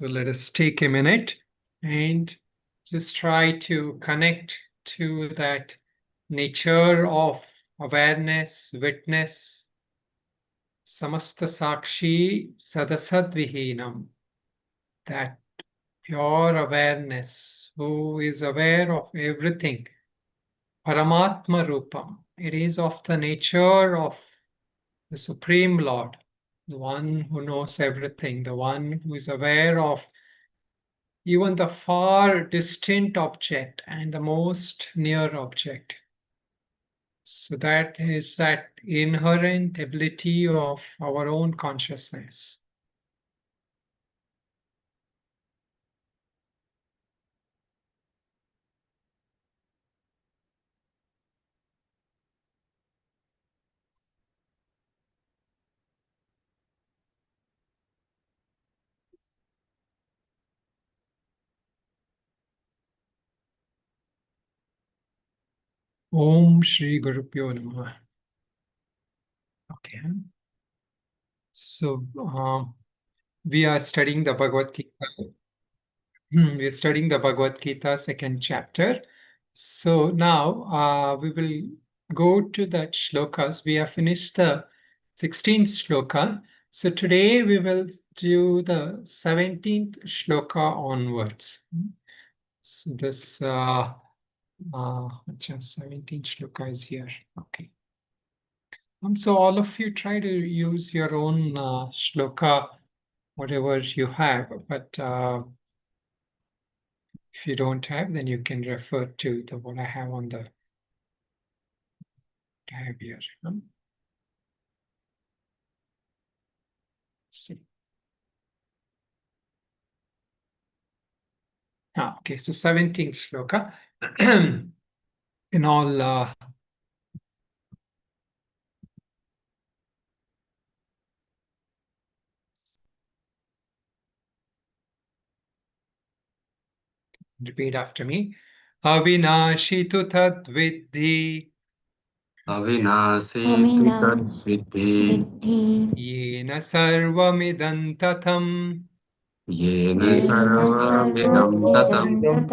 So let us take a minute and just try to connect to that nature of awareness, witness, samasta sakshi sadasad vihinam, that pure awareness who is aware of everything, Paramatma Rupam. It is of the nature of the Supreme Lord, the one who knows everything, the one who is aware of even the far distant object and the most near object. So that is that inherent ability of our own consciousness. Om Shri Guru Pyo Namaha. Okay. So we are studying the Bhagavad Gita. We are studying the Bhagavad Gita, second chapter. So now we will go to that shlokas. We have finished the 16th shloka. So today we will do the 17th shloka onwards. So this 17th shloka is here. Okay. So all of you try to use your own shloka, whatever you have, but if you don't have, then you can refer to the what I have on the tab here. See. Okay, so 17th shloka. In all repeat after me. Avinashi tu tad vidhi. Avinashi tu tad vidhi. Yena sarvamidam tatham. Yena sarvamidam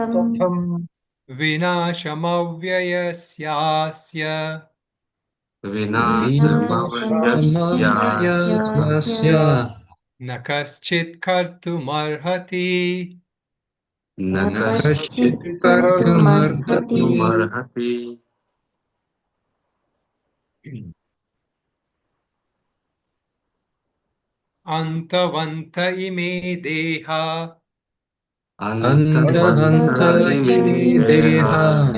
tatam. Vinashamavyayasya. Vinasamavyasya. Nakaschit kartumarhati. Nakaschit kartumarhati. Antavanta ime deha. Antavanta ime deha.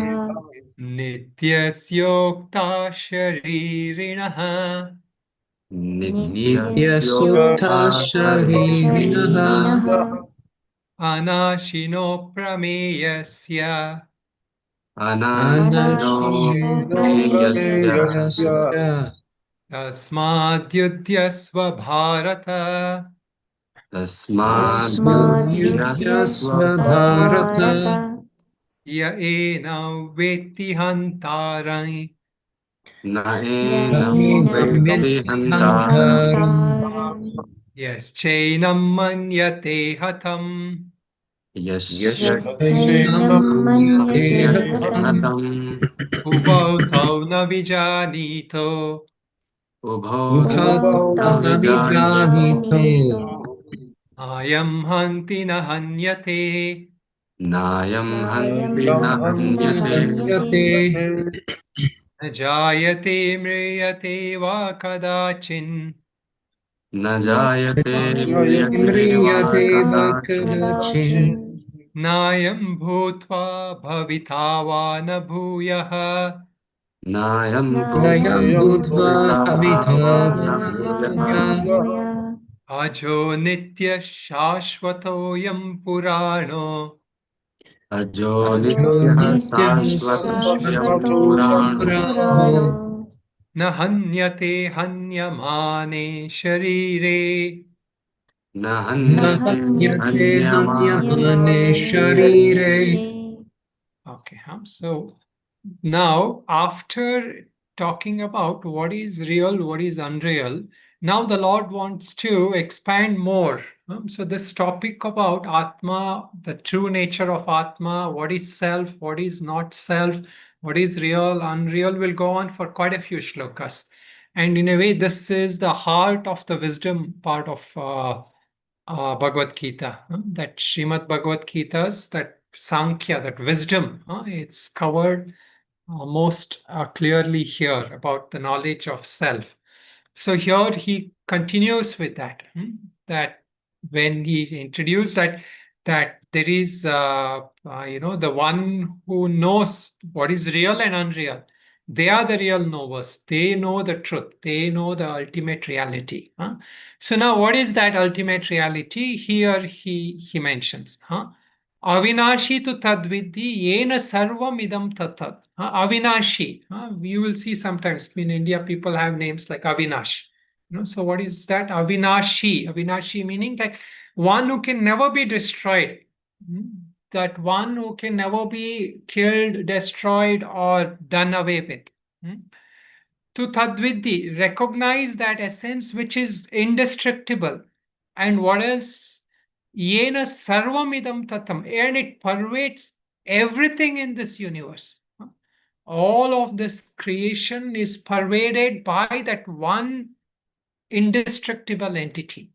Nityasyokta sharirinaha. Nityasukta sharirinaha. Anashino prameyasya. Anashino prayasya. Tasmadyudyasva bharata. Tasmadyudyasva bharata. Ya enam veti hantarai. Naenam veti hantaram. Yes, chainam manyate hatam. Yasyachainam manyate hatam. Ubhau tau na vijanito. Ubhau navijanito. Ayam hanti na hanyate. Nayam hanti nahanyate. Na jayate mriyate va kadachin. Najayate mriyate va kadachin. Nayam bhutva bhavitava na bhuyaha. Nayam bhutva bhavitava bhuya. Ajo nitya shashvatoyam purano. Ajo nitya sashvatam purano. Na hanyate hanyamane sharire. Nahanyate hanyamane sharire. Okay, so now after talking about what is real, what is unreal, Now the Lord wants to expand more. So this topic about Atma, the true nature of Atma, what is self, what is not self, what is real, unreal, will go on for quite a few shlokas. And in a way, this is the heart of the wisdom part of Bhagavad Gita. That Srimad Bhagavad Gita's, that Sankhya, that wisdom, it's covered most clearly here about the knowledge of self. So here he continues with that, that when he introduced that there is, the one who knows what is real and unreal. They are the real knowers. They know the truth. They know the ultimate reality. So now, what is that ultimate reality? Here he mentions, Avinashi tu tadvidhi yena sarvam idam tatat. Avinashi. You will see sometimes in India people have names like Avinash. So what is that? Avinashi. Avinashi meaning like one who can never be destroyed. That one who can never be killed, destroyed, or done away with. To tadvidhi, recognize that essence which is indestructible. And what else? Yena sarvamidam tatam. And it pervades everything in this universe. All of this creation is pervaded by that one indestructible entity.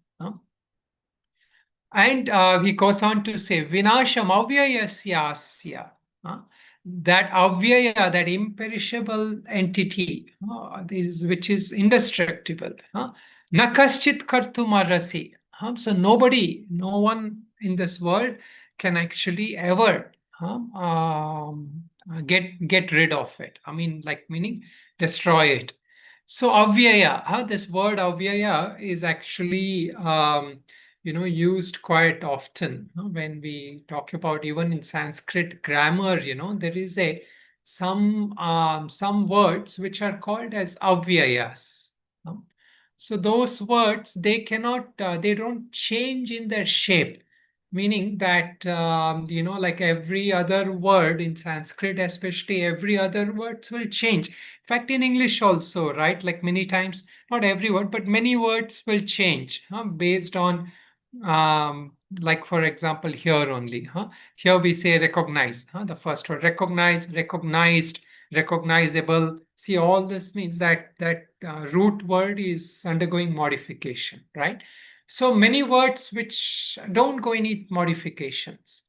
And he goes on to say, Vinasham avyayasya. That avyaya, that imperishable entity, which is indestructible. Nakaschit kartumarasi. So nobody, no one in this world can actually ever get rid of it. I mean, like meaning destroy it. So avyaya, this word avyaya is actually used quite often when we talk about, even in Sanskrit grammar. There is some words which are called as avyayas. So those words, they don't change in their shape, meaning that like every other word in Sanskrit, especially, every other words will change. In fact, in English also, right? Like many times, not every word, but many words will change based on, like for example, here only. Here we say recognize. The first word, recognize, recognized, recognizable. See, all this means that root word is undergoing modification, right? So many words which don't go any modifications.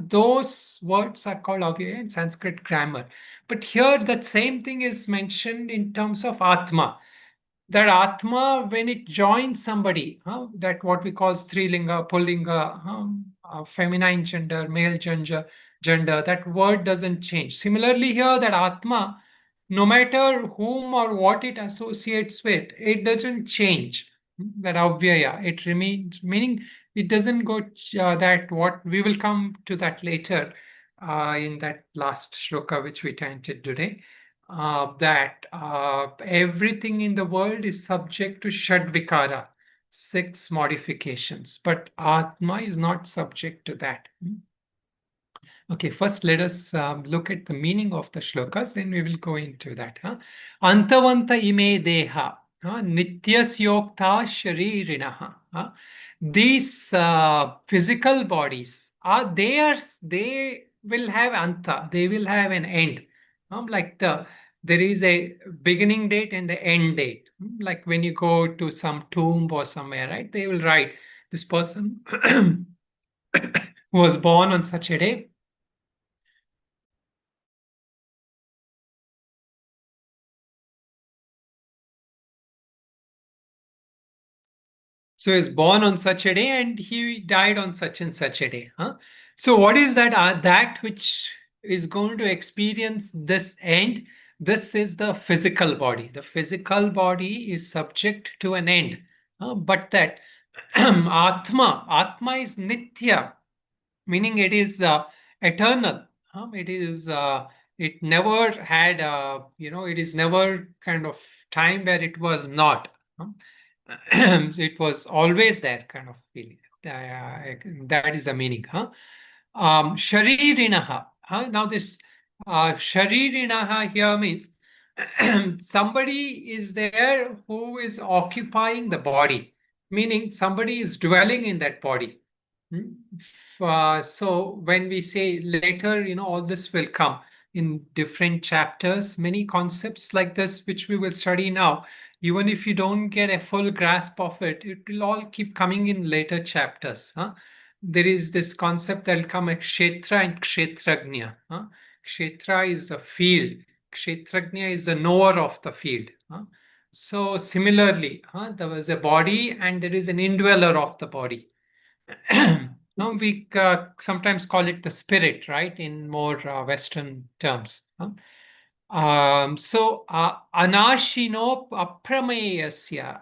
Those words are called avyaya in Sanskrit grammar. But here, that same thing is mentioned in terms of Atma. That Atma, when it joins somebody, that what we call Strilinga, Pullinga, feminine gender, male gender, that word doesn't change. Similarly, here, that Atma, no matter whom or what it associates with, it doesn't change. That avyaya, it remains, meaning it doesn't go that what we will come to that later in that last shloka which we chanted today. That everything in the world is subject to Shadvikara, 6 modifications, but Atma is not subject to that. Okay, first let us look at the meaning of the shlokas, then we will go into that. Antavanta ime deha, nityasyokta sharirinaha. These physical bodies, they will have anta, they will have an end. Like there is a beginning date and the end date. Like when you go to some tomb or somewhere, right? They will write this person who was born on such a day. So he was born on such a day and he died on such and such a day. So what is that? That which is going to experience this end, this is the physical body. The physical body is subject to an end. But that Atma is Nitya, meaning it is eternal. It never had, it is never kind of time where it was not. It was always there kind of feeling. That is the meaning. Sharirinaha. Now this sharirinaha here means somebody is there who is occupying the body, meaning somebody is dwelling in that body. Hmm? So when we say later, all this will come in different chapters, many concepts like this, which we will study now. Even if you don't get a full grasp of it, it will all keep coming in later chapters. Huh? There is this concept that will come as Kshetra and Kshetragnya. Huh? Kshetra is the field. Kshetragnya is the knower of the field. Huh? So similarly, there was a body and there is an indweller of the body. Now we sometimes call it the spirit, right, in more Western terms. So anashino aprameyasya.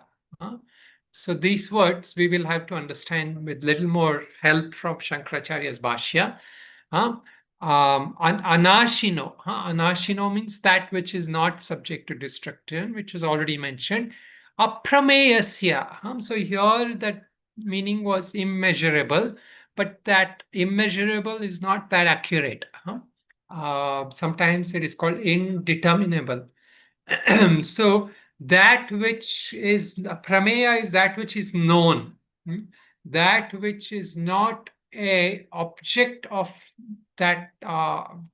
So these words we will have to understand with little more help from Shankaracharya's Bhashya. Anashino. Anashino means that which is not subject to destruction, which is already mentioned. Aprameyasya. So here that meaning was immeasurable, but that immeasurable is not that accurate. Sometimes it is called indeterminable. So that which is prameya is that which is known, that which is not a object of that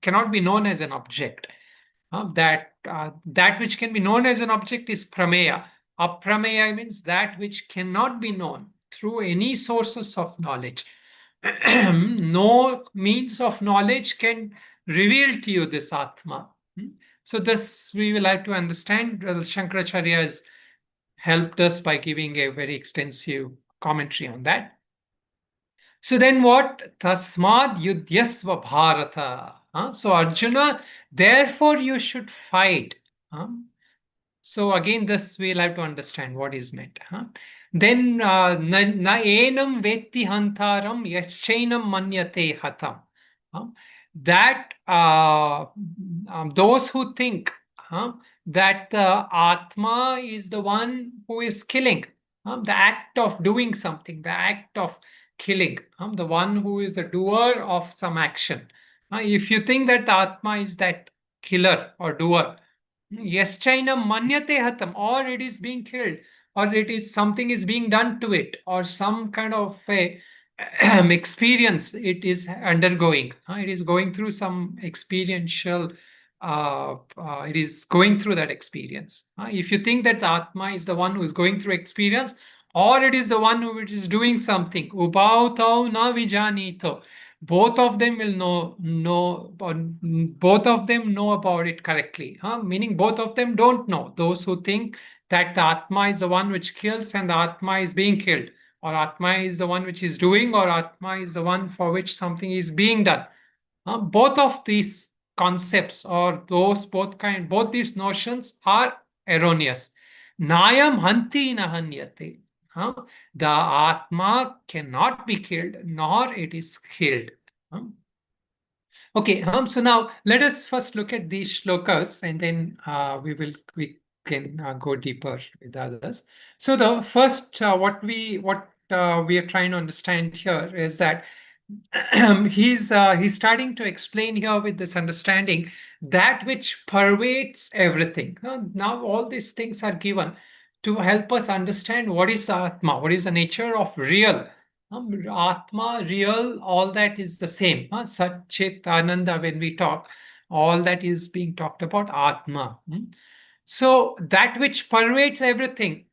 cannot be known as an object. That which can be known as an object is prameya. Aprameya means that which cannot be known through any sources of knowledge. No means of knowledge can reveal to you this Atma. So this we will have to understand. Shankaracharya has helped us by giving a very extensive commentary on that. So then what? Tasmad yudhyasva bharata. So Arjuna, therefore you should fight. So again, this we'll have to understand what is meant. Then na enam vetti hantaram yaschainam manyate hatam. That those who think that the Atma is the one who is killing, the act of doing something, the act of killing, the one who is the doer of some action. If you think that the Atma is that killer or doer, Yaschina manyate hatam, or it is being killed, or it is something is being done to it, or some kind of a experience it is undergoing. It is going through some experiential. It is going through that experience. If you think that the Atma is the one who is going through experience, or it is the one who is doing something, ubautau na vijanito, both of them will both of them know about it correctly, meaning both of them don't know. Those who think that the Atma is the one which kills and the Atma is being killed, or Atma is the one which is doing, or Atma is the one for which something is being done. Both of these concepts, or both these notions are erroneous. Nayam hanti nahanyate. The Atma cannot be killed, nor it is killed. Okay, so now let us first look at these shlokas, and then we can go deeper with others. So the first what we are trying to understand here is that he's starting to explain here with this understanding that which pervades everything. Now all these things are given to help us understand what is Atma, what is the nature of real. Atma, real, all that is the same. Sat, Chit, Ananda, when we talk, all that is being talked about Atma. So that which pervades everything.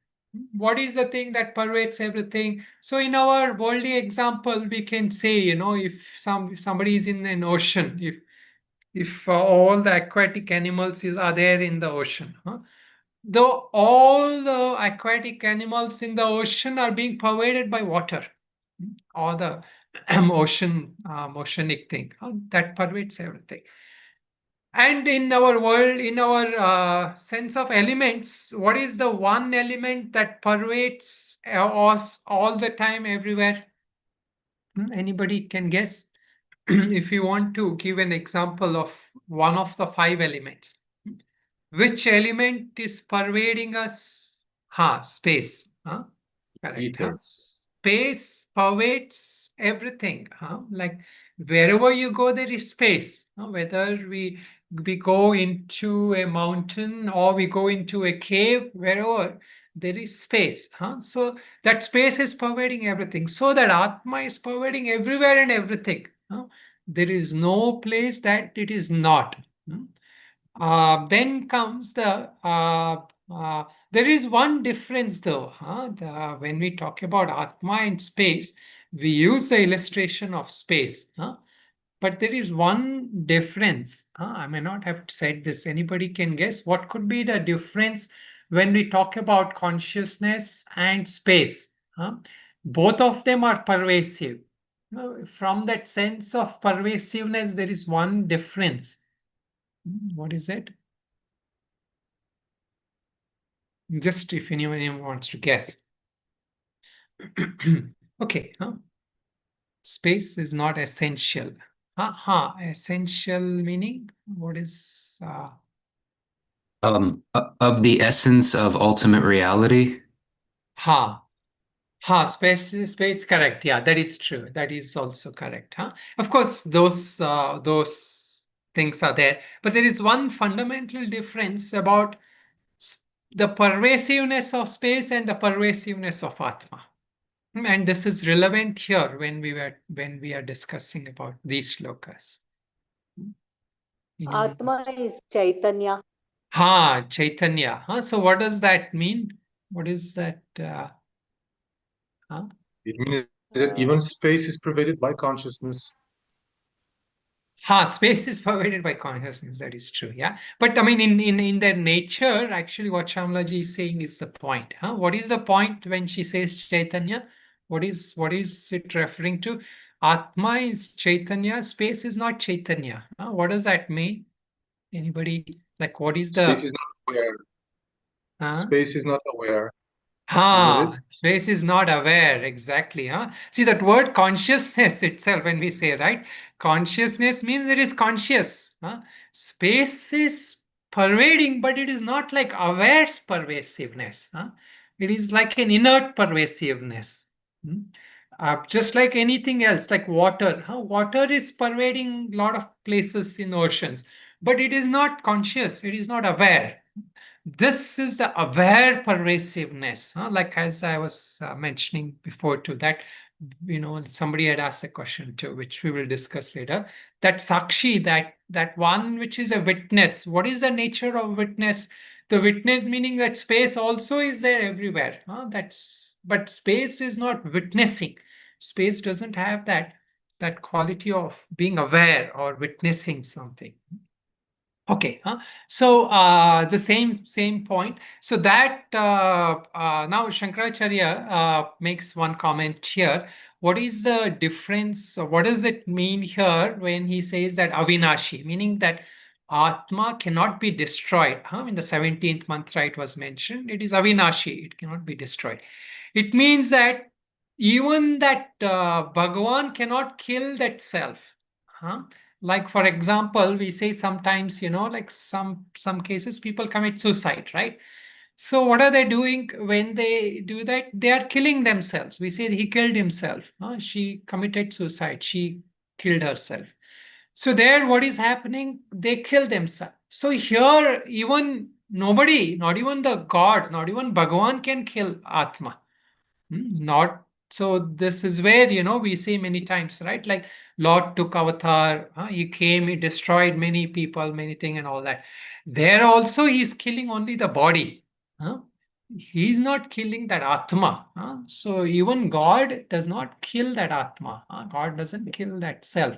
What is the thing that pervades everything? So in our worldly example, we can say, if somebody is in an ocean, if all the aquatic animals are there in the ocean, though all the aquatic animals in the ocean are being pervaded by water, or the oceanic thing that pervades everything. And in our world, in our sense of elements, what is the one element that pervades us all the time, everywhere? Anybody can guess? If you want to give an example of one of the five elements, which element is pervading us? Space. Correct. Ether. Space pervades everything. Like wherever you go, there is space. Whether we we go into a mountain or we go into a cave, wherever there is space. So that space is pervading everything. So that Atma is pervading everywhere and everything. There is no place that it is not. Then comes there is one difference though. When we talk about Atma and space, we use the illustration of space. But there is one difference. I may not have said this. Anybody can guess what could be the difference when we talk about consciousness and space? Both of them are pervasive. From that sense of pervasiveness, there is one difference. What is it? Just if anyone wants to guess. Okay. Space is not essential. Essential meaning? What is Of the essence of ultimate reality. Space correct. Yeah, that is true. That is also correct. Of course, those things are there, but there is one fundamental difference about the pervasiveness of space and the pervasiveness of Atma. And this is relevant here when we are discussing about these shlokas. Atma is Chaitanya. Chaitanya. So what does that mean? What is that? It means that even space is pervaded by consciousness. Space is pervaded by consciousness. That is true. Yeah. But I mean, in their nature, actually, what Shamlaji is saying is the point. What is the point when she says Chaitanya? What is it referring to? Atma is Chaitanya. Space is not Chaitanya. What does that mean? Anybody like what is the Space is not aware. Space is not aware. Space is not aware, exactly. See that word consciousness itself, when we say, right? Consciousness means it is conscious. Space is pervading, but it is not like aware pervasiveness. It is like an inert pervasiveness. Just like anything else, like water. Water is pervading a lot of places in oceans, but it is not conscious, it is not aware. This is the aware pervasiveness, like as I was mentioning before too, that somebody had asked a question too, which we will discuss later, that sakshi, that one which is a witness. What is the nature of witness? The witness meaning that space also is there everywhere. But space is not witnessing. Space doesn't have that quality of being aware or witnessing something. Okay, so the same point. So that now Shankaracharya makes one comment here. What is the difference, or what does it mean here when he says that Avinashi, meaning that Atma cannot be destroyed? In the 17th mantra it was mentioned, it is Avinashi, it cannot be destroyed. It means that even that Bhagavan cannot kill that self. Like for example, we say sometimes, like some cases people commit suicide, right? So what are they doing when they do that? They are killing themselves. We say he killed himself. She committed suicide. She killed herself. So there, what is happening? They kill themselves. So here, even nobody, not even the God, not even Bhagavan can kill Atma. Not so. This is where we say many times, right? Like Lord took avatar, he came, he destroyed many people, many things, and all that. There also, he's killing only the body. He's not killing that Atma. So even God does not kill that Atma. God doesn't kill that self.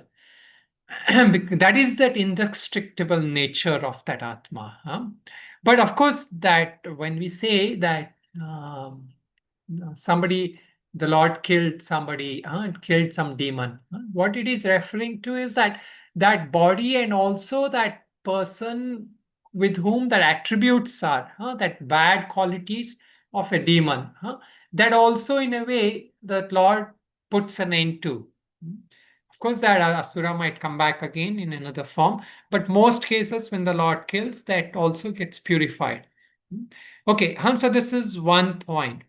That is that indestructible nature of that Atma. But of course, that when we say that somebody, the Lord killed somebody, killed some demon. What it is referring to is that body and also that person with whom that attributes are, that bad qualities of a demon. That also in a way that Lord puts an end to. Of course, that asura might come back again in another form, but most cases when the Lord kills, that also gets purified. Okay, so this is one point.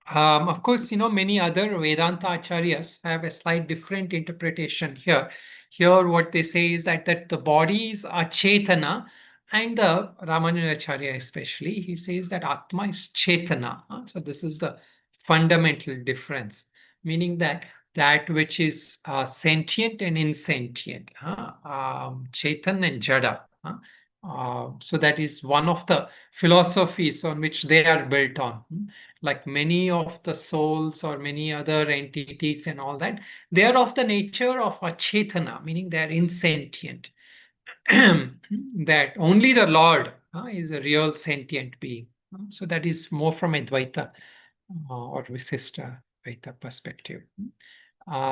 Of course, many other Vedanta acharyas have a slight different interpretation here. Here, what they say is that the bodies are Chetana, and the Ramanujacharya especially, he says that Atma is Chetana. So this is the fundamental difference, meaning that which is sentient and insentient, Chetan and Jada. So that is one of the philosophies on which they are built on. Like many of the souls or many other entities and all that, they are of the nature of a chetana, meaning they are insentient. That only the Lord is a real sentient being. So that is more from Advaita or Visishta Advaita perspective.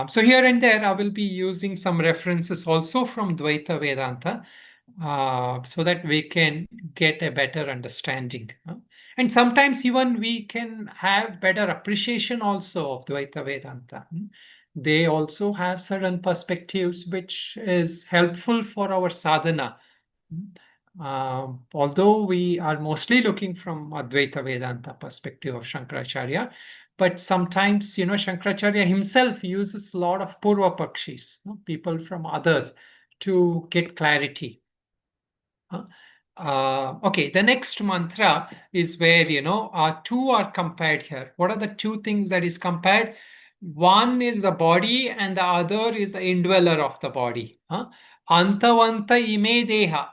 So here and there, I will be using some references also from Dvaita Vedanta so that we can get a better understanding. And sometimes even we can have better appreciation also of Dvaita Vedanta. They also have certain perspectives which is helpful for our sadhana. Although we are mostly looking from Advaita Vedanta perspective of Shankaracharya, but sometimes, Shankaracharya himself uses a lot of Purva Pakshis, people from others, to get clarity. Okay, the next mantra is where, two are compared here. What are the two things that is compared? One is the body and the other is the indweller of the body. Antavanta ime deha.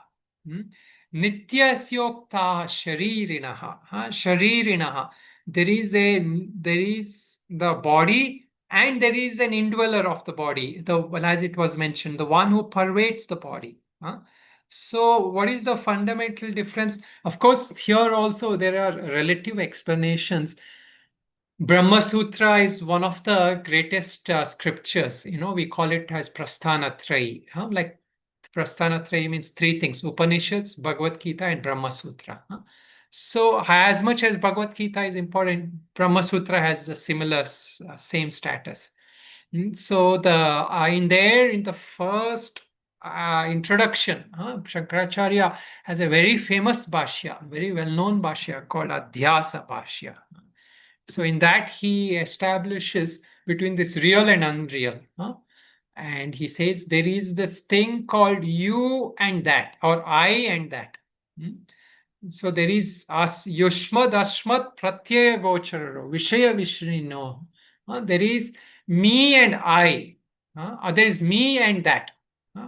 Nityasyokta sharirinaha. Sharirinaha. There is the body and there is an indweller of the body. As it was mentioned, the one who pervades the body. So what is the fundamental difference? Of course, here also there are relative explanations. Brahma Sutra is one of the greatest scriptures. We call it as Prasthanatrayi. Like Prasthanatrayi means three things: Upanishads, Bhagavad Gita, and Brahma Sutra. So as much as Bhagavad Gita is important, Brahma Sutra has a similar, same status. So in the first introduction, Shankaracharya has a very famous bhashya, very well-known bhashya called Adhyasa bhashya. So in that he establishes between this real and unreal. And he says there is this thing called you and that, or I and that. So there is as yushmad ashmat pratyaya gocharo vishaya vishrino. There is me and I. There is me and that.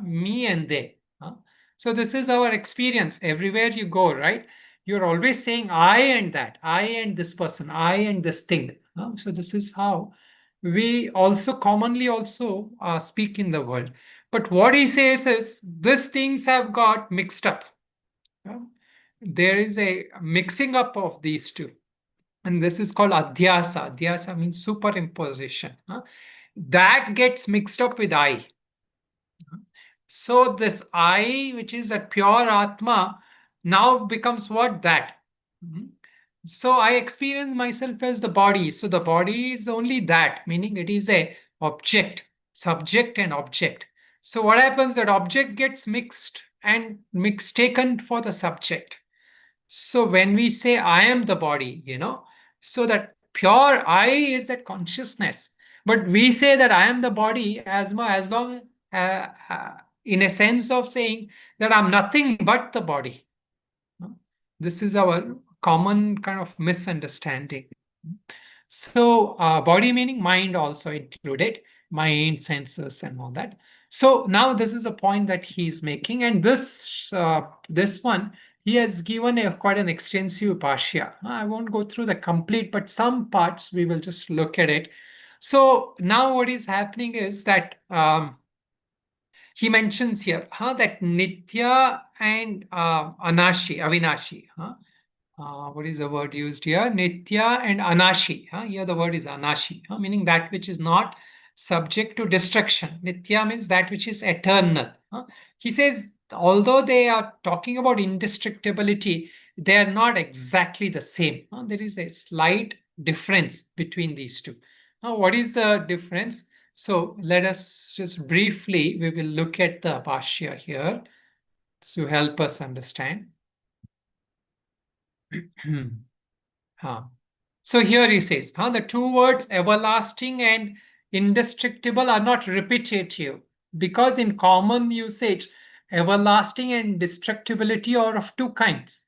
Me and they. So this is our experience everywhere you go, right? You're always saying I and that, I and this person, I and this thing. So this is how we also commonly also speak in the world. But what he says is these things have got mixed up. There is a mixing up of these two. And this is called adhyasa. Adhyasa means superimposition. That gets mixed up with I. So this I, which is a pure Atma, now becomes what? That. So I experience myself as the body. So the body is only that, meaning it is a object, subject and object. So what happens? That object gets mixed and taken for the subject. So when we say I am the body, so that pure I is that consciousness. But we say that I am the body as long in a sense of saying that I'm nothing but the body. This is our common kind of misunderstanding. So body meaning mind also included, mind, senses, and all that. So now this is a point that he's making, and this one he has given quite an extensive bhashya. I won't go through the complete, but some parts we will just look at it. So now what is happening is that he mentions here that Nitya and Avinashi. What is the word used here? Nitya and Anashi. Here the word is Anashi, meaning that which is not subject to destruction. Nitya means that which is eternal. He says, although they are talking about indestructibility, they are not exactly the same. There is a slight difference between these two. Now, what is the difference? So let us just briefly, we will look at the bhashya here to help us understand. So here he says, the two words everlasting and indestructible are not repetitive, because in common usage, everlasting and destructibility are of two kinds.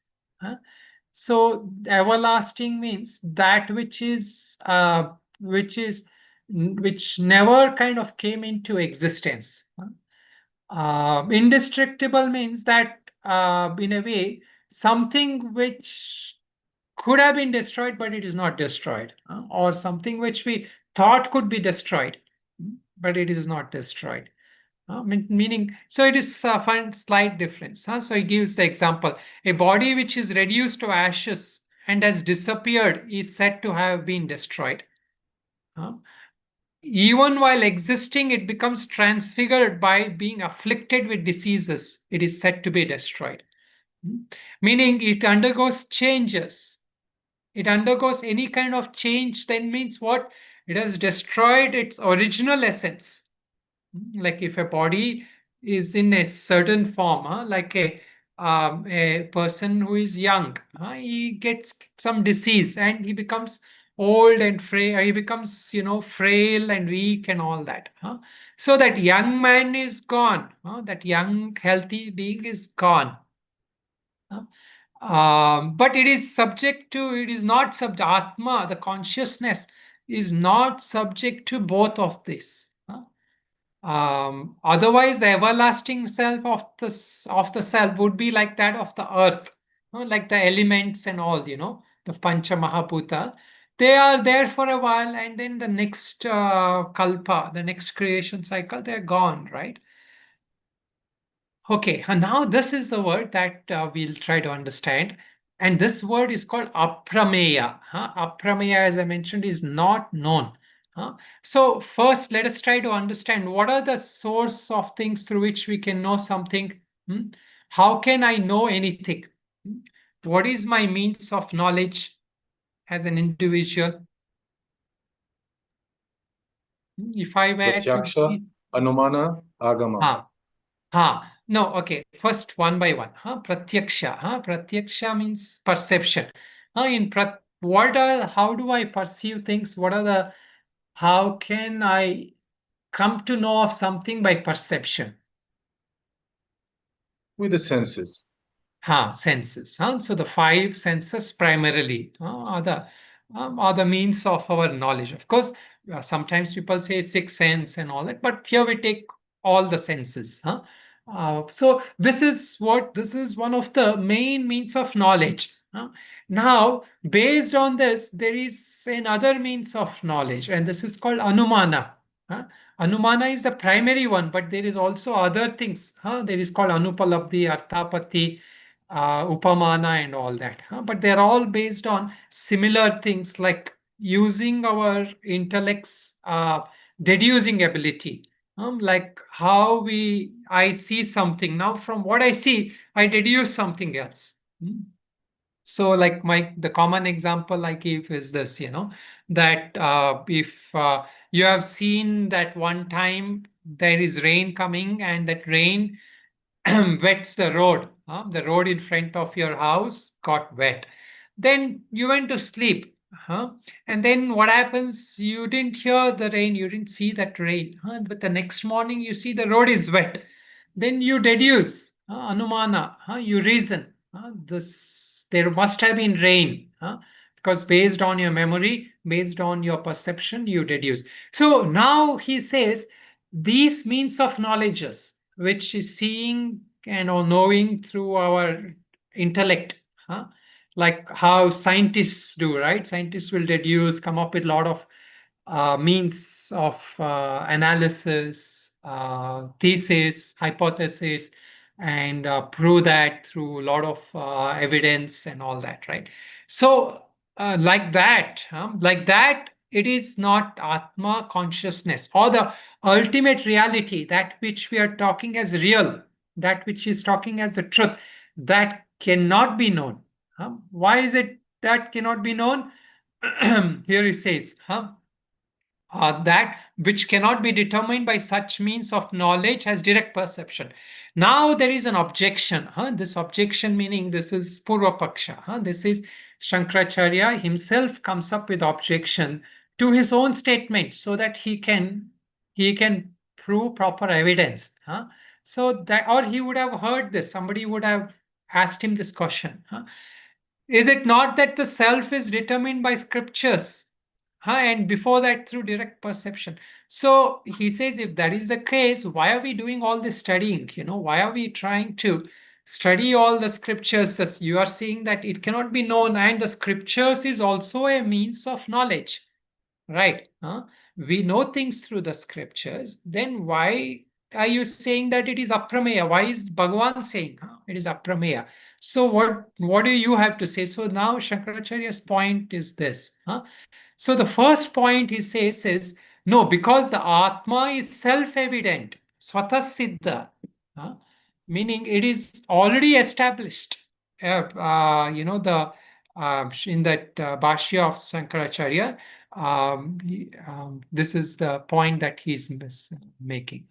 So everlasting means that which never kind of came into existence. Indestructible means that in a way something which could have been destroyed, but it is not destroyed, or something which we thought could be destroyed, but it is not destroyed. Meaning, so it is a slight difference. So he gives the example: a body which is reduced to ashes and has disappeared is said to have been destroyed. Even while existing, it becomes transfigured by being afflicted with diseases. It is said to be destroyed. Meaning, it undergoes changes. It undergoes any kind of change, then means what? It has destroyed its original essence. Like if a body is in a certain form, like a person who is young, he gets some disease and he becomes old and frail. He becomes, frail and weak and all that. So that young man is gone. That young healthy being is gone. But it is not subject, Atma, the consciousness is not subject to both of this. Otherwise, the everlasting self of the self would be like that of the earth, like the elements and all, the Pancha Mahabhuta. They are there for a while, and then the next kalpa, the next creation cycle, they're gone, right? Okay, and now this is the word that we'll try to understand. And this word is called aprameya. Aprameya, as I mentioned, is not known. So first, let us try to understand what are the source of things through which we can know something. How can I know anything? What is my means of knowledge as an individual? If I were Pratyaksha, Anumana, Agama. No, okay. First, one by one. Pratyaksha. Pratyaksha means perception. How do I perceive things? How can I come to know of something by perception? With the senses. Senses. So the five senses primarily are the means of our knowledge. Of course, sometimes people say sixth sense and all that, but here we take all the senses. So this is one of the main means of knowledge. Now, based on this, there is another means of knowledge, and this is called anumana. Anumana is the primary one, but there is also other things. There is called anupalabdhi, arthapati, upamana and all that. But they're all based on similar things like using our intellect's deducing ability. Like how I see something. Now from what I see, I deduce something else. So like the common example I give is this, that if you have seen that one time there is rain coming and that rain wets the road. The road in front of your house got wet. Then you went to sleep. And then what happens? You didn't hear the rain, you didn't see that rain. But the next morning you see the road is wet. Then you deduce, anumana, you reason. There must have been rain. Because based on your memory, based on your perception, you deduce. So now he says these means of knowledges, which is seeing and or knowing through our intellect, like how scientists do, right? Scientists will deduce, come up with a lot of means of analysis, thesis, hypothesis, and prove that through a lot of evidence and all that, right? So like that, it is not Atma consciousness or the ultimate reality, that which we are talking as real, that which is talking as the truth, that cannot be known. Why is it that cannot be known? Here he says, that which cannot be determined by such means of knowledge as direct perception. Now there is an objection. This objection meaning this is Purva Paksha. This is Shankaracharya himself comes up with objection to his own statement so that he can prove proper evidence. So that, or he would have heard this, somebody would have asked him this question. Is it not that the self is determined by scriptures? And before that, through direct perception. So he says, if that is the case, why are we doing all this studying? Why are we trying to study all the scriptures? As you are seeing that it cannot be known, and the scriptures is also a means of knowledge, right? We know things through the scriptures. Then why are you saying that it is aprameya? Why is Bhagavan saying it is aprameya? So what do you have to say? So now Shankaracharya's point is this. So the first point he says is, no, because the Atma is self-evident, swatasiddha, meaning it is already established. The in that Bhashya of Shankaracharya, this is the point that he's making.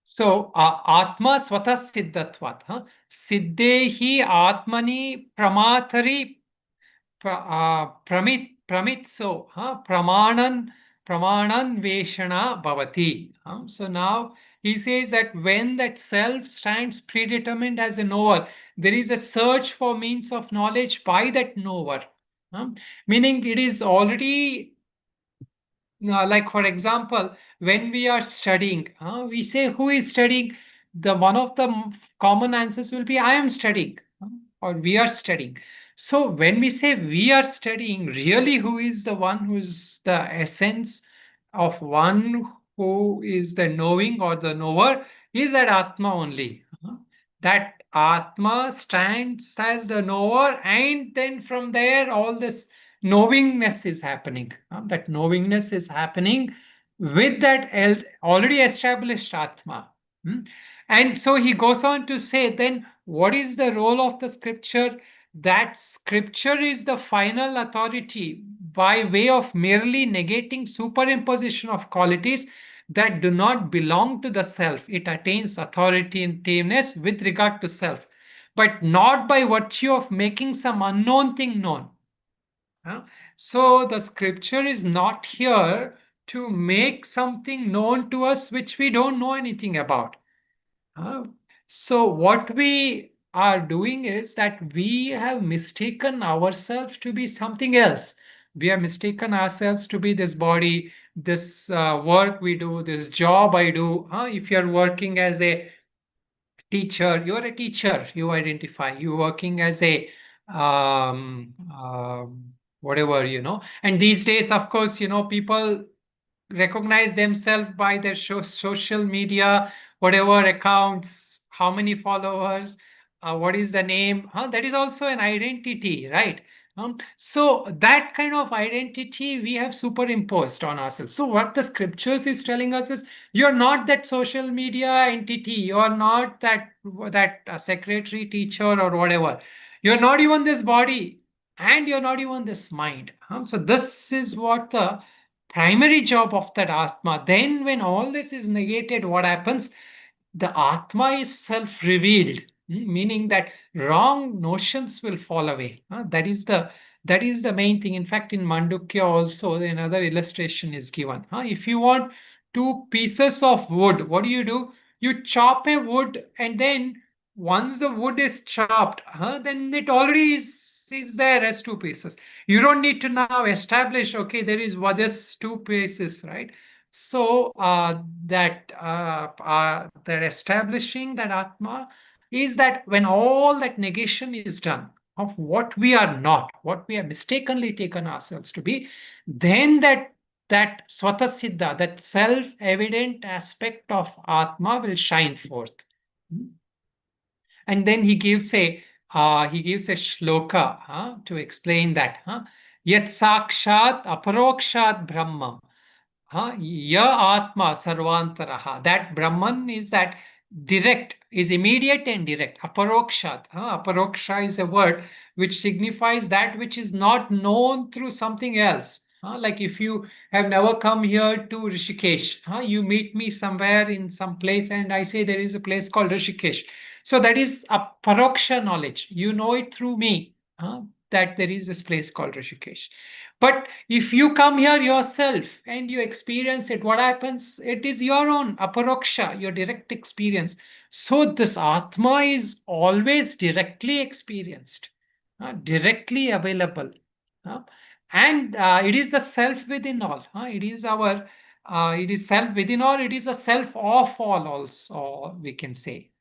So Atma swatah siddhatvat. Siddhehi Atmani pramatari pramitso pramanan veshana bhavati. So now he says that when that self stands predetermined as a knower, there is a search for means of knowledge by that knower. Meaning it is already, like for example, when we are studying, we say, who is studying? The one of the common answers will be, I am studying, or we are studying. So when we say we are studying, really who is the one who is the essence of one who is the knowing or the knower is that Atma only. That Atma stands as the knower, and then from there all this knowingness is happening. That knowingness is happening with that already established Atma. And so he goes on to say, then what is the role of the scripture? That scripture is the final authority by way of merely negating superimposition of qualities that do not belong to the self. It attains authority and tameness with regard to self, but not by virtue of making some unknown thing known. So the scripture is not here to make something known to us which we don't know anything about. So what we are doing is that we have mistaken ourselves to be something else. We have mistaken ourselves to be this body, this work we do, this job I do. If you're working as a teacher, you're a teacher, you identify. You're working as a whatever, And these days, of course, people recognize themselves by their social media, whatever accounts, how many followers, what is the name. That is also an identity, right? So that kind of identity we have superimposed on ourselves. So what the scriptures is telling us is, you're not that social media entity, you're not that secretary, teacher, or whatever. You're not even this body, and you're not even this mind. So this is what the primary job of that Atma. Then when all this is negated, what happens? The Atma is self-revealed, meaning that wrong notions will fall away. That is the main thing. In fact, in Mandukya also, another illustration is given. If you want two pieces of wood, what do? You chop a wood, and then once the wood is chopped, then it already is there as two pieces. You don't need to now establish, okay, there is this two pieces, right? So that establishing that Atma is that when all that negation is done of what we are not, what we have mistakenly taken ourselves to be, then that swatasiddha, that self-evident aspect of Atma will shine forth. And then he gives a shloka to explain that. Yat sakshat aparokshat brahmam. Ya Atma Sarvantaraha. That Brahman is that direct, is immediate and direct. Aparokshat. Aparoksha is a word which signifies that which is not known through something else. Like if you have never come here to Rishikesh, you meet me somewhere in some place and I say there is a place called Rishikesh. So that is a paroksha knowledge. You know it through me, that there is this place called Rishikesh. But if you come here yourself and you experience it, what happens? It is your own aparoksha, your direct experience. So this Atma is always directly experienced, directly available. And it is the self within all. It is our, it is self within all, it is a self of all also, we can say.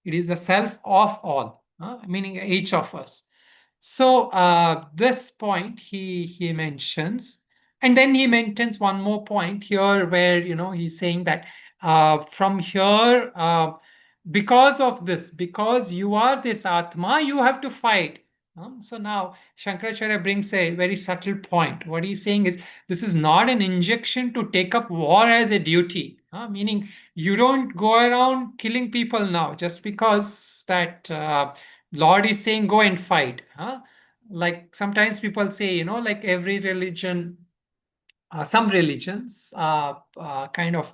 It is the self of all, meaning each of us. So this point he mentions, and then he mentions one more point here where he's saying that from here, because of this, because you are this Atma, you have to fight. So now Shankaracharya brings a very subtle point. What he's saying is this is not an injection to take up war as a duty, meaning you don't go around killing people now just because that Lord is saying go and fight. Like sometimes people say, like every religion, some religions kind of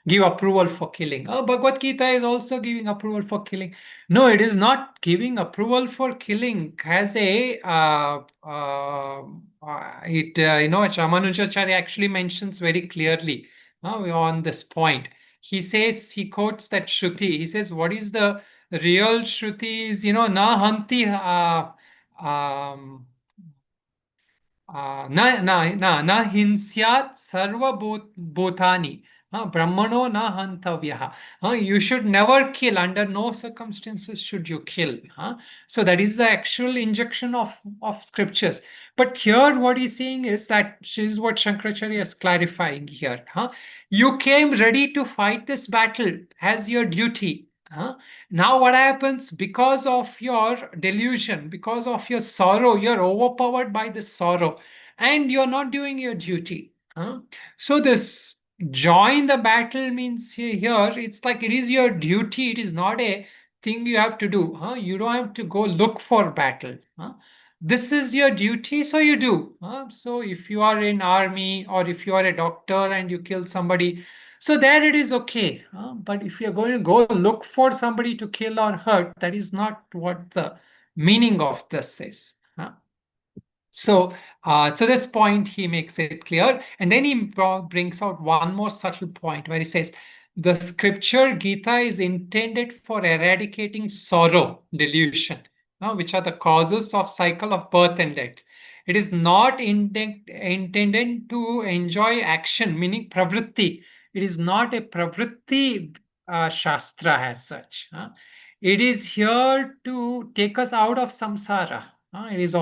give approval for killing. Bhagavad Gita is also giving approval for killing. No, it is not giving approval for killing. Has a Ramanujacharya actually mentions very clearly on this point. He says, he quotes that Shruti. He says, what is the real Shruti is, na hanti न हिंस्यात् सर्वभूतानि brahmano na hantavyaha. You should never kill. Under no circumstances should you kill. So that is the actual injection of scriptures. But here what he's saying is that this is what Shankaracharya is clarifying here. You came ready to fight this battle as your duty. Now what happens? Because of your delusion, because of your sorrow, you're overpowered by the sorrow and you're not doing your duty. So this join the battle means here it's like it is your duty. It is not a thing you have to do. You don't have to go look for battle. This is your duty, so you do. So if you are in army or if you are a doctor and you kill somebody, so there it is okay. But if you're going to go look for somebody to kill or hurt, that is not what the meaning of this is. So this point he makes it clear, and then he brings out one more subtle point where he says the scripture Gita is intended for eradicating sorrow, delusion, which are the causes of cycle of birth and death. It is not intended to enjoy action, meaning pravritti. It is not a pravritti shastra as such. It is here to take us out of samsara. It is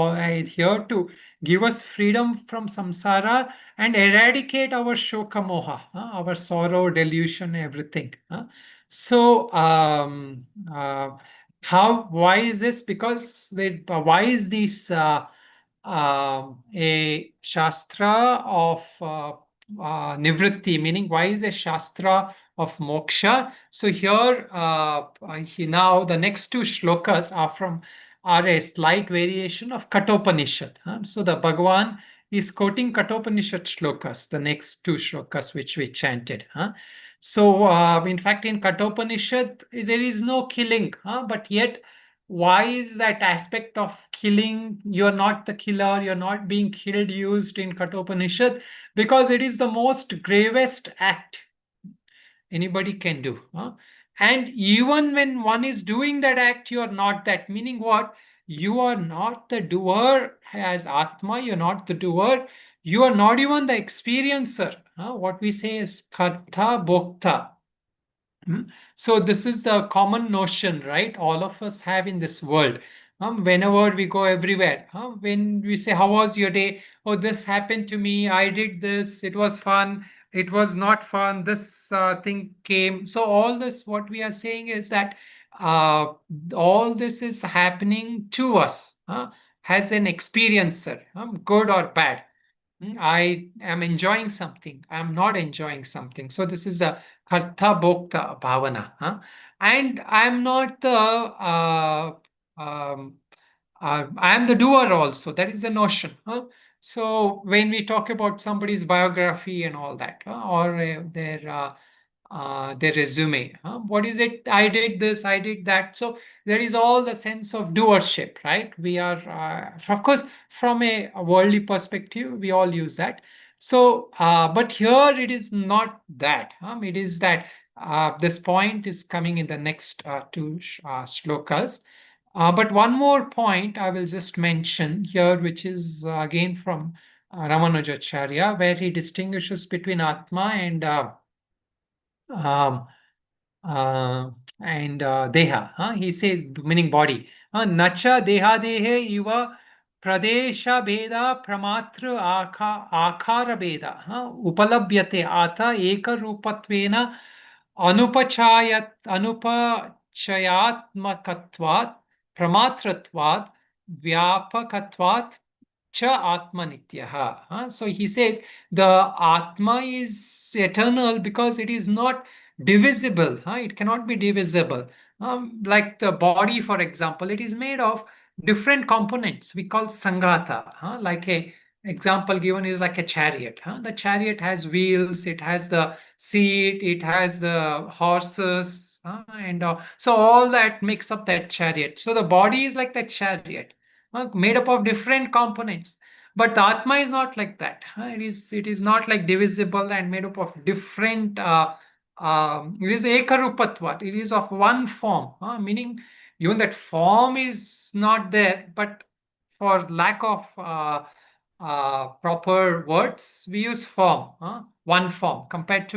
here to give us freedom from samsara and eradicate our shoka moha, our sorrow, delusion, everything. So, why is this? Because why is this a shastra of nivritti, meaning why is a shastra of moksha? So here, now the next two shlokas are a slight variation of Kathopanishad. So the Bhagavan is quoting Kathopanishad shlokas, the next two shlokas which we chanted. So in fact, in Kathopanishad, there is no killing, but yet why is that aspect of killing, you're not the killer, you're not being killed, used in Kathopanishad? Because it is the most gravest act anybody can do. And even when one is doing that act, you are not that. Meaning what? You are not the doer as Atma, you're not the doer. You are not even the experiencer. What we say is karta bhokta. So this is a common notion, right? All of us have in this world. Whenever we go everywhere, when we say, how was your day? Oh, this happened to me. I did this. It was fun. It was not fun. This thing came. So all this, what we are saying is that all this is happening to us as an experiencer, good or bad. I am enjoying something. I'm not enjoying something. So this is a karta bhokta bhavana. And I'm not the I am the doer also. That is the notion. So when we talk about somebody's biography and all that, or their their resume. What is it? I did this, I did that. So there is all the sense of doer-ship, right? We are, of course, from a worldly perspective, we all use that. So, but here it is not that. It is that this point is coming in the next two shlokas. But one more point I will just mention here, which is again from Ramanujacharya, where he distinguishes between Atma um, deha. He says, meaning body. Nacha deha dehe iva pradesha beda pramatra akara beda upalabhyate ata eka rupatvena anupachayatmakatvat pramatratvat vyapakatvat cha atmanityaha. So he says the Atma is eternal because it is not divisible. It cannot be divisible. Like the body, for example, it is made of different components we call sangata. Like a example given is like a chariot. The chariot has wheels, it has the seat, it has the horses, and so all that makes up that chariot. So the body is like that chariot, made up of different components. But the Atma is not like that. It is not like divisible and made up of different. It is ekarupatvat. It is of one form, meaning even that form is not there. But for lack of proper words, we use form, one form compared to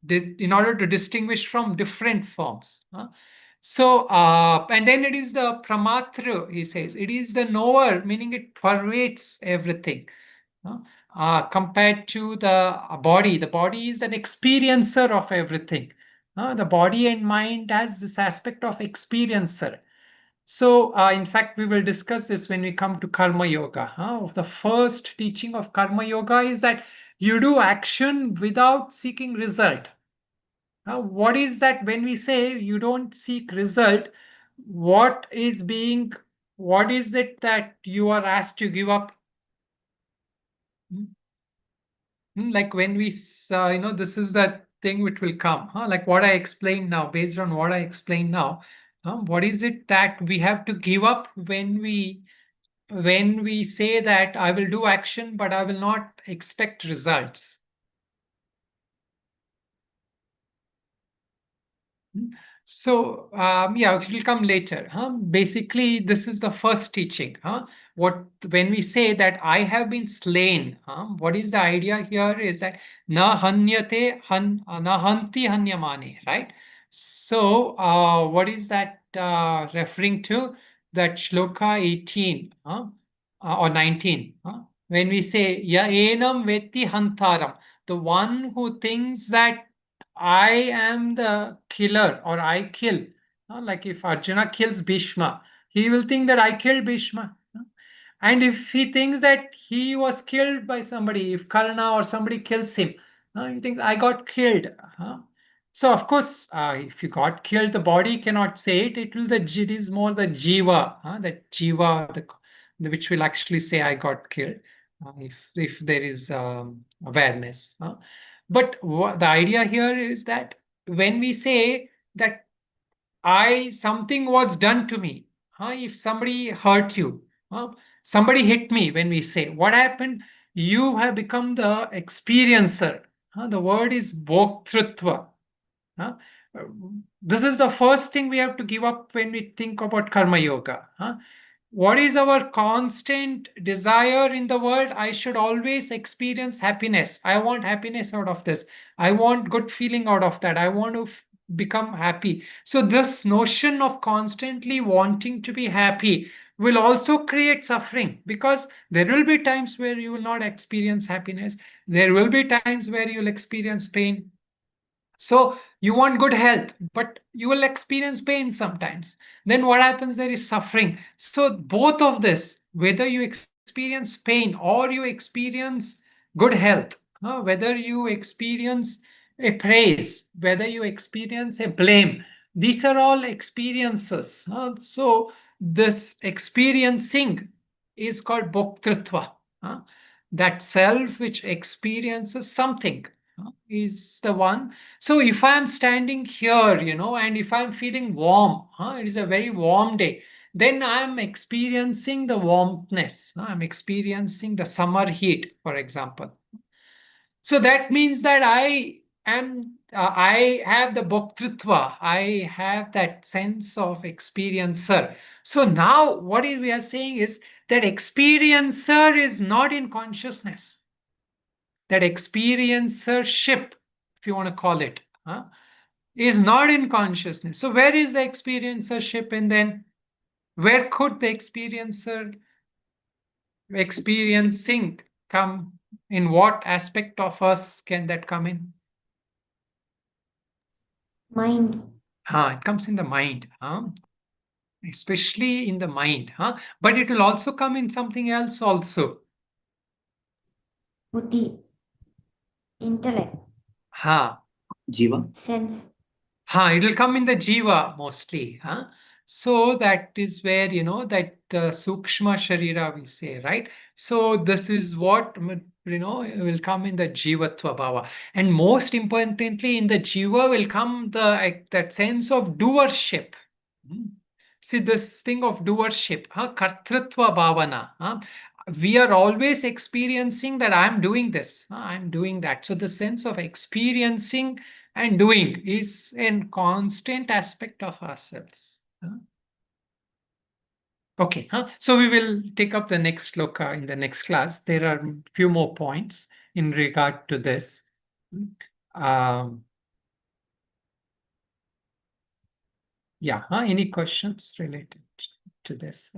in order to distinguish from different forms. So, and then it is the pramatra, he says. It is the knower, meaning it pervades everything. Compared to the body. The body is an experiencer of everything. The body and mind has this aspect of experiencer. So, in fact, we will discuss this when we come to Karma Yoga. The first teaching of Karma Yoga is that you do action without seeking result. What is that when we say you don't seek result? What is it that you are asked to give up? Like when we, this is the thing which will come, like what I explained now, based on what I explained now, what is it that we have to give up when we say that I will do action, but I will not expect results? So, yeah, it will come later. Basically, this is the first teaching. When we say that I have been slain, what is the idea here is that na hanyate na hanti hanyamane, right? So, what is that referring to? That shloka 18 or 19. When we say ya enam veti hantaram, the one who thinks that I am the killer or I kill. Like if Arjuna kills Bhishma, he will think that I killed Bhishma. And if he thinks that he was killed by somebody, if Karna or somebody kills him, he thinks I got killed. So of course, if you got killed, the body cannot say it. It is more the jiva, that jiva, which will actually say I got killed, if there is awareness. But the idea here is that when we say that something was done to me, if somebody hurt you, somebody hit me, when we say what happened, you have become the experiencer. The word is bhoktrutva. Huh? This is the first thing we have to give up when we think about karma yoga. What is our constant desire in the world? I should always experience happiness. I want happiness out of this. I want good feeling out of that. I want to become happy. So this notion of constantly wanting to be happy will also create suffering, because there will be times where you will not experience happiness. There will be times where you'll experience pain. So you want good health, but you will experience pain sometimes. Then what happens? There is suffering. So both of this, whether you experience pain or you experience good health, whether you experience a praise, whether you experience a blame, these are all experiences. So this experiencing is called bhoktrutva, that self which experiences something. is the one. So if I'm standing here, and if I'm feeling warm, it is a very warm day, then I'm experiencing the warmthness. I'm experiencing the summer heat, for example. So that means that I have the bhoktrutva, I have that sense of experiencer. So now what we are saying is that experiencer is not in consciousness. That experiencership, if you want to call it, is not in consciousness. So where is the experiencership, and then where could the experiencing come? In what aspect of us can that come in? Mind. It comes in the mind, especially in the mind, but it will also come in something else also. Buddhi. Intellect. Jiva. Sense. It will come in the jiva mostly. So that is where, that sukshma sharira we say, right? So this is what, will come in the jivatva bhava. And most importantly, in the jiva will come that sense of doer-ship. See, this thing of doer-ship, kartritva bhavana. We are always experiencing that I'm doing this, I'm doing that. So the sense of experiencing and doing is a constant aspect of ourselves. Okay, so we will take up the next sloka in the next class. There are a few more points in regard to this. Yeah, any questions related to this?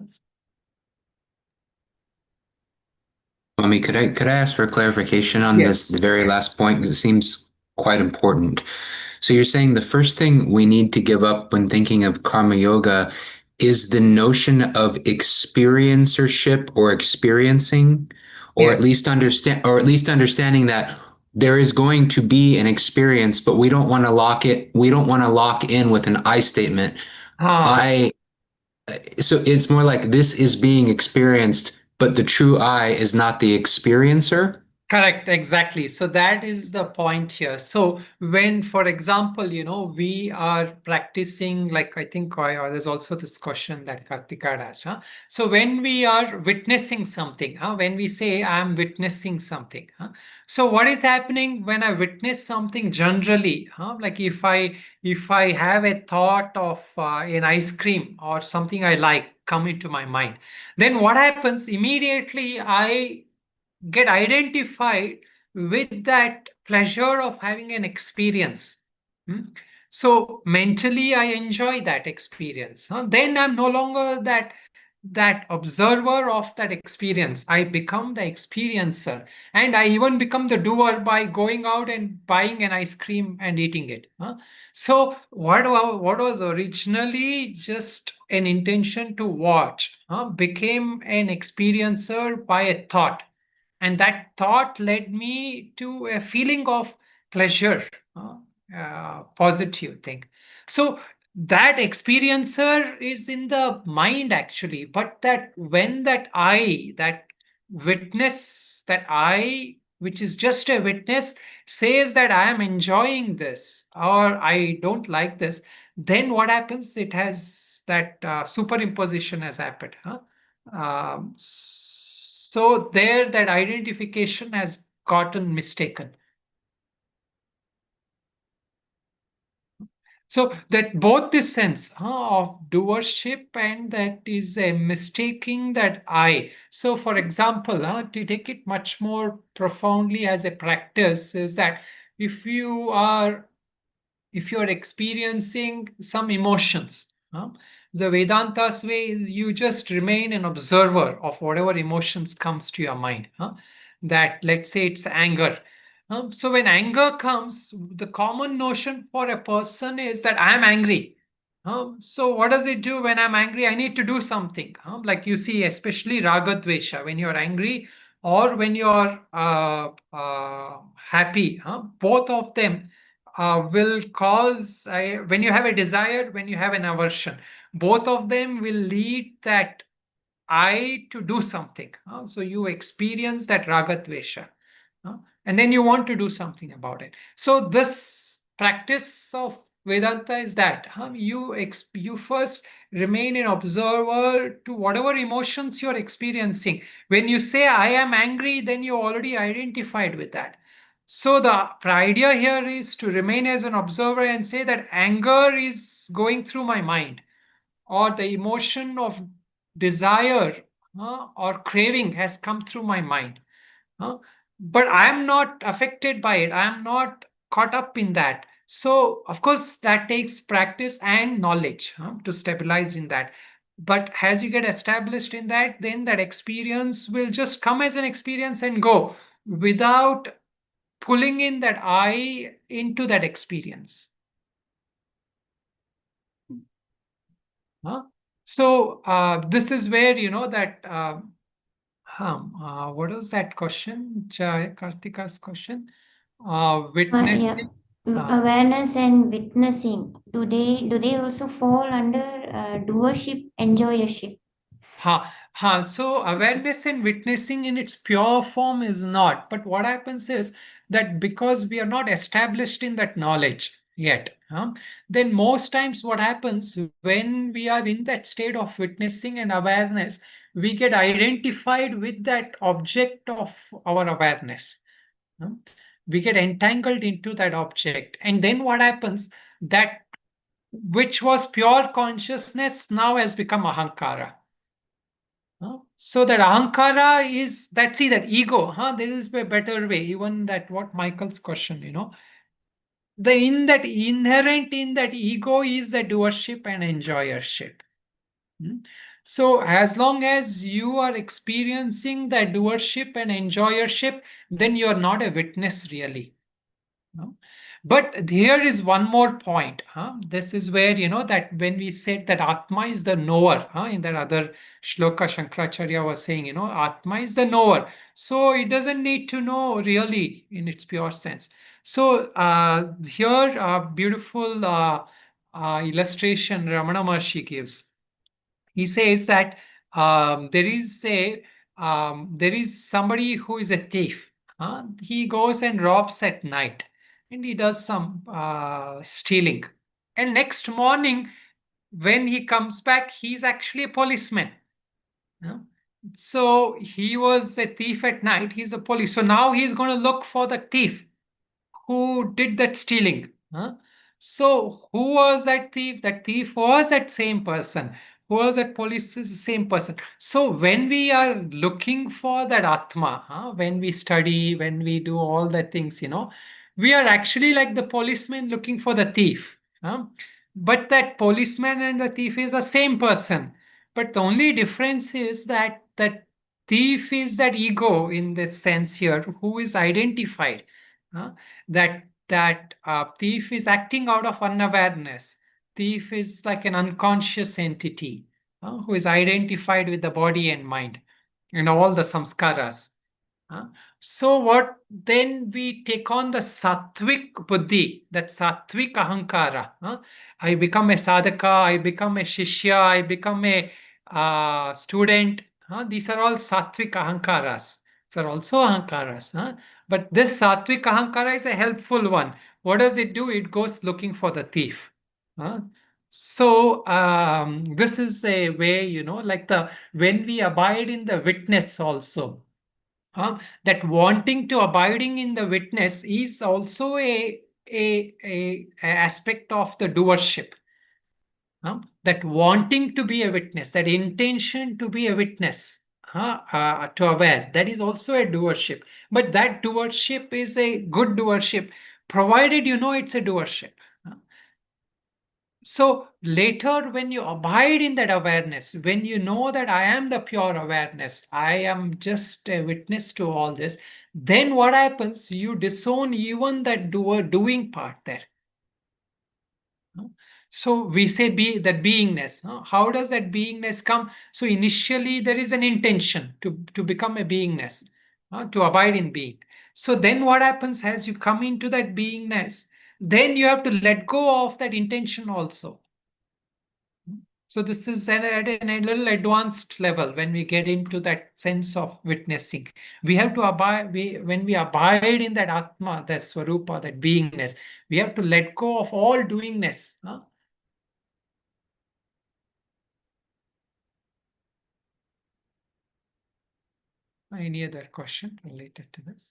Swami, could I ask for clarification on Yes. the very last point? Because it seems quite important. So you're saying the first thing we need to give up when thinking of karma yoga is the notion of experiencership or experiencing, or Yes. at least understanding that there is going to be an experience, but we don't want to lock in with an I statement. So it's more like this is being experienced, but the true I is not the experiencer. Correct, exactly. So that is the point here. So when, for example, we are practicing, like I think there's also this question that Kartika had asked. So when we are witnessing something, when we say I'm witnessing something, so what is happening when I witness something generally? Like if I have a thought of an ice cream or something I like come into my mind, then what happens immediately? I get identified with that pleasure of having an experience. So mentally, I enjoy that experience. Then I'm no longer that observer of that experience. I become the experiencer, and I even become the doer by going out and buying an ice cream and eating it. So what was originally just an intention to watch became an experiencer by a thought. And that thought led me to a feeling of pleasure, positive thing. So that experiencer is in the mind actually, but that when that witness, that I, which is just a witness, says that I am enjoying this or I don't like this, then what happens? It has that superimposition has happened. So there, that identification has gotten mistaken. So that both the sense of doership and that is a mistaking that I. So for example, to take it much more profoundly as a practice is that if you are experiencing some emotions, the Vedanta's way is you just remain an observer of whatever emotions comes to your mind. That let's say it's anger. So when anger comes, the common notion for a person is that I am angry. So what does it do when I'm angry? I need to do something. Like you see, especially ragadvesha, when you're angry or when you're happy, both of them will cause, when you have a desire, when you have an aversion, both of them will lead that I to do something. So you experience that ragadvesha. and then you want to do something about it. So this practice of Vedanta is that you first remain an observer to whatever emotions you're experiencing. When you say I am angry, then you already identified with that. So the idea here is to remain as an observer and say that anger is going through my mind, or the emotion of desire or craving has come through my mind. But I am not affected by it. I am not caught up in that. So, of course, that takes practice and knowledge to stabilize in that. But as you get established in that, then that experience will just come as an experience and go without pulling in that I into that experience. So this is where that what was that question? Kartika's question. Witnessing. Yeah. Awareness and witnessing. Do they also fall under doership, enjoyership? So awareness and witnessing in its pure form is not. But what happens is that because we are not established in that knowledge yet, then most times what happens when we are in that state of witnessing and awareness, we get identified with that object of our awareness. We get entangled into that object. And then what happens? That which was pure consciousness now has become ahankara. So that ahankara is that, see, that ego, there is a better way, even that what Michael's question, the inherent in that ego is the doership and enjoyership. So as long as you are experiencing the doership and enjoyership, then you are not a witness really. But here is one more point. This is where, that when we said that Atma is the knower, in that other shloka Shankaracharya was saying, Atma is the knower. So it doesn't need to know really in its pure sense. So here a beautiful illustration Ramana Maharshi gives. He says that there is somebody who is a thief. He goes and robs at night, and he does some stealing. And next morning, when he comes back, he's actually a policeman. So he was a thief at night. He's a police. So now he's going to look for the thief who did that stealing. So who was that thief? That thief was that same person. Who was that police is the same person. So when we are looking for that Atma, when we study, when we do all the things, we are actually like the policeman looking for the thief. But that policeman and the thief is the same person. But the only difference is that that thief is that ego in this sense here, who is identified. That thief is acting out of unawareness. Thief is like an unconscious entity who is identified with the body and mind and all the samskaras. So what then we take on the sattvic buddhi, that sattvic ahankara. I become a sadhaka, I become a shishya, I become a student. These are all sattvic ahankaras. These are also ahankaras. But this sattvic ahankara is a helpful one. What does it do? It goes looking for the thief. So this is a way, like when we abide in the witness also. That wanting to abiding in the witness is also a aspect of the doership. That wanting to be a witness, that intention to be a witness, to aware, that is also a doership. But that doership is a good doership, provided you know it's a doership. So later, when you abide in that awareness, when you know that I am the pure awareness, I am just a witness to all this, then what happens? You disown even that doing part there. So we say that beingness. How does that beingness come? So initially there is an intention to become a beingness, to abide in being. So then what happens as you come into that beingness, then you have to let go of that intention also. So this is at a little advanced level when we get into that sense of witnessing. We have to abide, when we abide in that Atma, that Swarupa, that beingness, we have to let go of all doingness. Huh? Any other question related to this?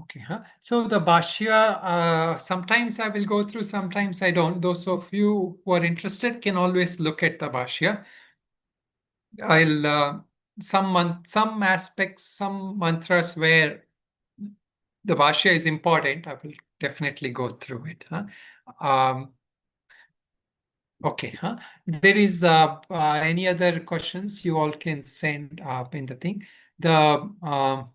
Okay, huh? So the Bhashya, sometimes I will go through, sometimes I don't. Those of you who are interested can always look at the Bhashya. I'll some aspects, some mantras where the Bhashya is important, I will definitely go through it. Huh? Okay, huh? There is any other questions you all can send up in the thing. The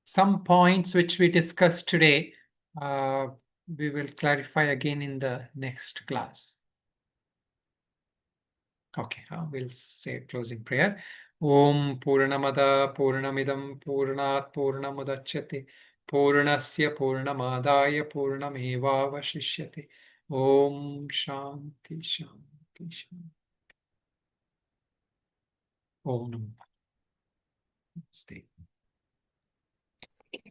some points which we discussed today, we will clarify again in the next class. Okay, we'll say a closing prayer. Om Purnamada Purnamidam Purnat Purnamudachyate Purnasya Purnamadaya Purnamevavashishyate. Om Shanti Shanti Shanti. Om Namaste.